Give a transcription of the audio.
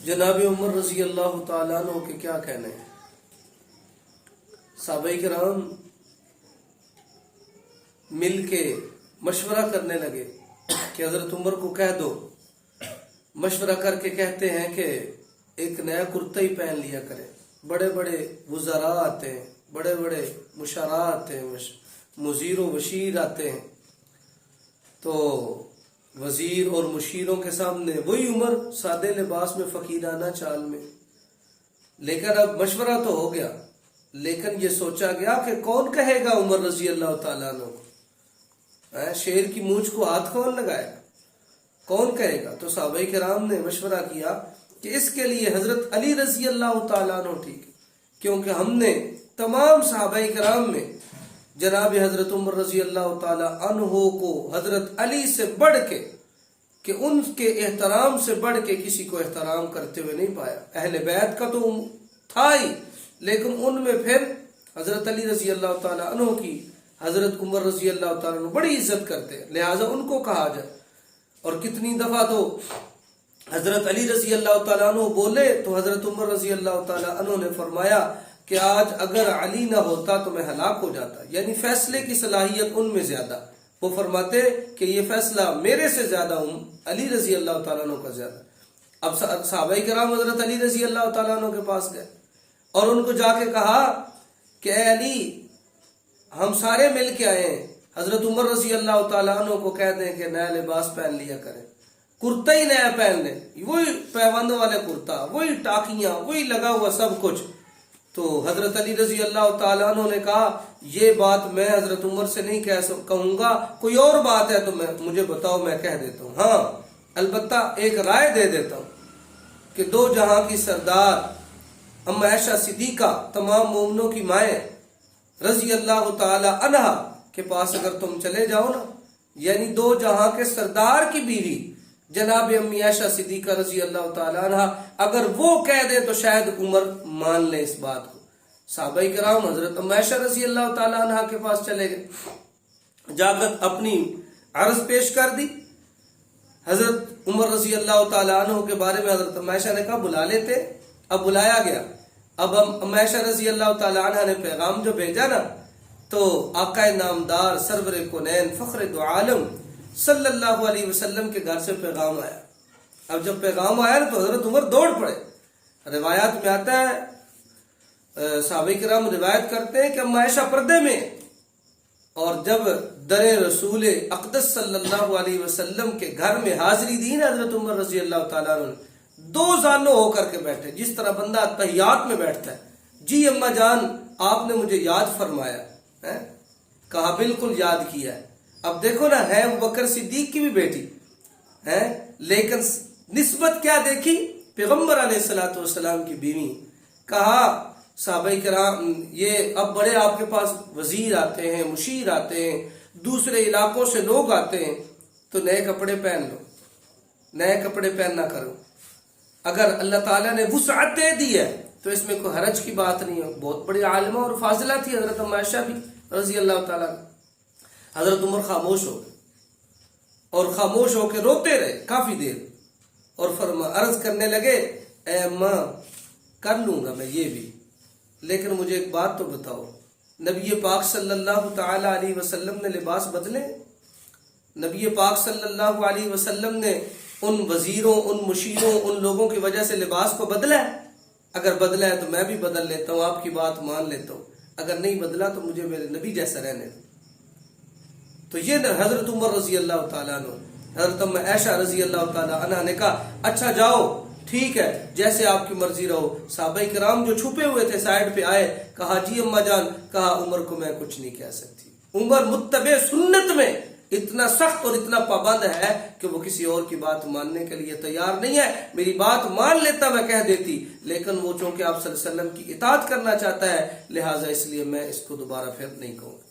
जनाब उमर रजी अल्लाह तआला अन्हु के क्या कहने हैं। सहाबाए किराम मिल के मशवरा करने लगे कि हजरत उमर को कह दो। मशवरा करके कहते हैं कि एक नया कुर्ता ही पहन लिया करें। बड़े बड़े वज़रा आते हैं, बड़े बड़े मुशरा आते हैं, मुजीर व वशीर आते हैं, तो वजीर और मुशीरों के सामने वही उमर सादे लिबास में फकीराना चाल में। लेकिन अब मशवरा तो हो गया, लेकिन ये सोचा गया कि कौन कहेगा उमर रजी अल्लाह तआला अन्हु को, शेर की मूंछ को हाथ कौन लगाएगा, कौन कहेगा। तो सहाबाए किराम ने मशवरा किया कि इसके लिए हजरत अली रजी अल्लाह तआला अन्हु ठीक है, क्योंकि हमने तमाम सहाबाए किराम में जनाब हजरत उमर रजी अल्लाह तआला अन्हु को हजरत अली से बढ़ के, कि उनके एहतराम से बढ़ के किसी को एहतराम करते हुए नहीं पाया। अहले बैत का तो था ही, लेकिन उनमें फिर हजरत अली रजी अल्लाह तआला अन्हु की हजरत उमर रजी अल्लाह तआला अन्हु बड़ी इज्जत करते हैं, लिहाजा उनको कहा जाए। और कितनी दफा तो हजरत अली रजी अल्लाह तआला अन्हु बोले तो हजरत उमर रजी अल्लाह तआला अन्हु ने फरमाया कि आज अगर अली ना होता तो मैं हलाक हो जाता। यानी फैसले की सलाहियत उनमें ज्यादा। वो फरमाते कि ये फैसला मेरे से ज्यादा अली रजी अल्लाह तआला अन्हु का ज्यादा। अब सहाबाए किराम हजरत अली रजी अल्लाह तआला अन्हु के पास गए और उनको जाके कहा कि ए अली, हम सारे मिल के आए हैं, हजरत उमर रजी अल्लाह तआला अन्हु को कह दें कि नया लिबास पहन लिया करें, कुर्ता ही नया पहन लें, वही पैबंद वाले कुर्ता, वही टाकियां, वही लगा हुआ सब कुछ। तो हजरत अली रजी अल्लाह तआला अन्हु ने कहा ये बात मैं हजरत उमर से नहीं कहूंगा, कोई और बात है तो मुझे बताओ, मैं कह देता हूँ। हाँ, अलबत्ता एक राय दे देता हूँ कि दो जहां की सरदार अम्मा आयशा सिद्दीका, तमाम मोमिनों की माए रजी अल्लाह तआला अन्हा के पास अगर तुम चले जाओ ना, यानी दो जहां के सरदार की बीवी जनाब अम्मी आयशा सिद्दीका रजी अल्लाह तआला अन्हा, अगर वो कह दे तो शायद उमर मान ले इस बात को। सहाबाए किराम हजरत अम्मी आयशा रजी अल्लाह तआला अन्हा के पास चले गए, जाकर अपनी अर्ज पेश कर दी। हजरत उमर रजी अल्लाह तआला अन्हु के बारे में हजरत अम्मी आयशा ने कहा बुला लेते। अब बुलाया गया। अब अम्मी आयशा रजी अल्लाह तआला अन्हा ने पैगाम जो भेजा ना, तो आका नामदार सरवर कौनैन फख्र दो आलम सल्लल्लाहु अलैहि वसल्लम के घर से पैगाम आया। अब जब पैगाम आया तो हजरत उमर दौड़ पड़े। रिवायात में आता है, सहाबाए किराम रिवायत करते हैं कि अम्मा आयशा पर्दे में, और जब दरे रसूल अक़दस सल्लल्लाहु अलैहि वसल्लम के घर में हाजिरी दी ना हजरत उमर रजी अल्लाह तआला अन्हु, दो जानों होकर के बैठे, जिस तरह बंदा तहियात में बैठता है। जी अम्मा जान, आपने मुझे याद फरमाया है? कहा बिल्कुल याद किया है। अब देखो ना, है अबू बकर सिद्दीक की भी बेटी है, लेकिन निस्बत क्या देखी, पैगंबर अलैहिस्सलातु वस्सलाम की बीवी। कहा सहाबाए किराम ये अब बड़े आपके पास वजीर आते हैं, मुशीर आते हैं, दूसरे इलाकों से लोग आते हैं, तो नए कपड़े पहन लो, नए कपड़े पहनना करो। अगर अल्लाह ताला ने वुसअत दे दी है तो इसमें कोई हरज की बात नहीं है। बहुत बड़ी आलिमा और फाजिला थी हजरत अम्मा आयशा भी रजी अल्लाह ताला। हजरत उमर खामोश हो गए और खामोश होकर रोते रहे काफी देर, और अर्ज करने लगे, ए अम्मा कर लूंगा मैं ये भी, लेकिन मुझे एक बात तो बताओ, नबी पाक सल्लल्लाहु तआला अलैहि वसल्लम ने लिबास बदले? नबी पाक सल्लल्लाहु अलैहि वसल्लम ने उन वजीरों, उन मुशीरों, उन लोगों की वजह से लिबास को बदला है? अगर बदला है तो मैं भी बदल लेता हूँ, आपकी बात मान लेता हूँ। अगर नहीं बदला तो मुझे मेरे नबी जैसा रहने दो। तो ये हजरत उमर रजी अल्लाह तआला अन्हु, हजरत अम्मा आयशा रजी अल्लाह तआला अन्हा ने कहा अच्छा जाओ, ठीक है, जैसे आपकी मर्जी रहो। सहाबाए किराम जो छुपे हुए थे साइड पे आए, कहा जी अम्मा जान, कहा उमर को मैं कुछ नहीं कह सकती। उमर मुत्तबे सुन्नत में इतना सख्त और इतना पाबंद है कि वो किसी और की बात मानने के लिए तैयार नहीं है। मेरी बात मान लेता मैं कह देती, लेकिन वो चूंकि आप सल्लल्लाहु अलैहि वसल्लम की इताअत करना चाहता है, लिहाजा इसलिए मैं इसको दोबारा फिर नहीं कहूंगा।